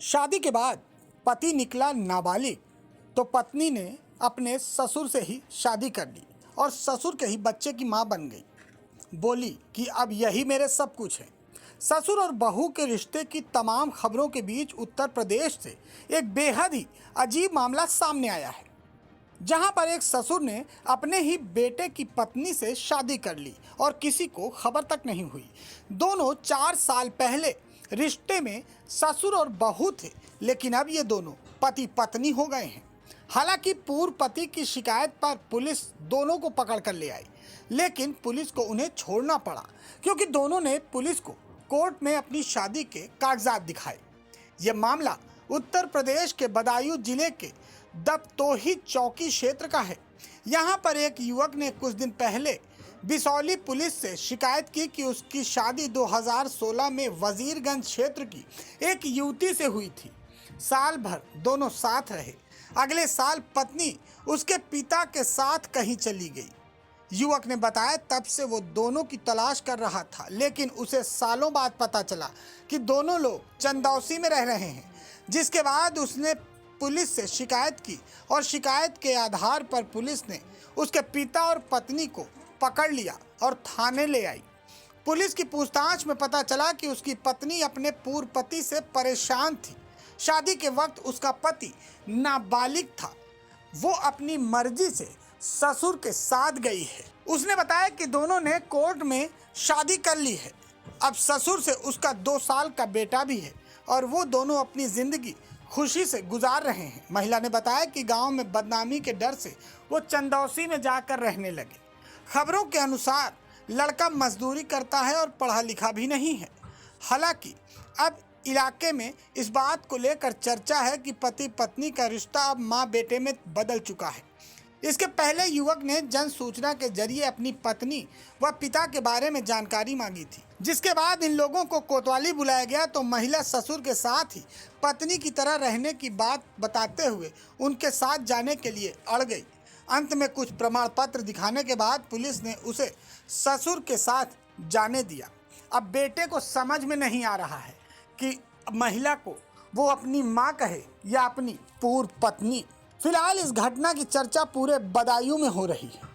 शादी के बाद पति निकला नाबालिग तो पत्नी ने अपने ससुर से ही शादी कर ली और ससुर के ही बच्चे की मां बन गई। बोली कि अब यही मेरे सब कुछ है। ससुर और बहू के रिश्ते की तमाम खबरों के बीच उत्तर प्रदेश से एक बेहद ही अजीब मामला सामने आया है, जहां पर एक ससुर ने अपने ही बेटे की पत्नी से शादी कर ली और किसी को खबर तक नहीं हुई। दोनों 4 साल पहले रिश्ते में ससुर और बहू थे, लेकिन अब ये दोनों पति पत्नी हो गए हैं। हालांकि पूर्व पति की शिकायत पर पुलिस दोनों को पकड़ कर ले आई, लेकिन पुलिस को उन्हें छोड़ना पड़ा क्योंकि दोनों ने पुलिस को कोर्ट में अपनी शादी के कागजात दिखाए। ये मामला उत्तर प्रदेश के बदायूं जिले के दपतोही चौकी क्षेत्र का है। यहाँ पर एक युवक ने कुछ दिन पहले बिसौली पुलिस से शिकायत की कि उसकी शादी 2016 में वजीरगंज क्षेत्र की एक युवती से हुई थी। साल भर दोनों साथ रहे। अगले साल पत्नी उसके पिता के साथ कहीं चली गई। युवक ने बताया तब से वो दोनों की तलाश कर रहा था, लेकिन उसे सालों बाद पता चला कि दोनों लोग चंदौसी में रह रहे हैं। जिसके बाद उसने पुलिस से शिकायत की और शिकायत के आधार पर पुलिस ने उसके पिता और पत्नी को पकड़ लिया और थाने ले आई। पुलिस की पूछताछ में पता चला कि उसकी पत्नी अपने पूर्व पति से परेशान थी। शादी के वक्त उसका पति नाबालिग था। वो अपनी मर्जी से ससुर के साथ गई है। उसने बताया कि दोनों ने कोर्ट में शादी कर ली है। अब ससुर से उसका 2 साल का बेटा भी है और वो दोनों अपनी जिंदगी खुशी से गुजार रहे हैं। महिला ने बताया कि गांव में बदनामी के डर से वो चंदौसी में जाकर रहने लगे। खबरों के अनुसार लड़का मजदूरी करता है और पढ़ा लिखा भी नहीं है। हालांकि अब इलाके में इस बात को लेकर चर्चा है कि पति पत्नी का रिश्ता अब माँ बेटे में बदल चुका है। इसके पहले युवक ने जन सूचना के जरिए अपनी पत्नी व पिता के बारे में जानकारी मांगी थी, जिसके बाद इन लोगों को कोतवाली बुलाया गया तो महिला ससुर के साथ ही पत्नी की तरह रहने की बात बताते हुए उनके साथ जाने के लिए अड़ गई। अंत में कुछ प्रमाण पत्र दिखाने के बाद पुलिस ने उसे ससुर के साथ जाने दिया। अब बेटे को समझ में नहीं आ रहा है कि महिला को वो अपनी माँ कहे या अपनी पूर्व पत्नी। फिलहाल इस घटना की चर्चा पूरे बदायूं में हो रही है।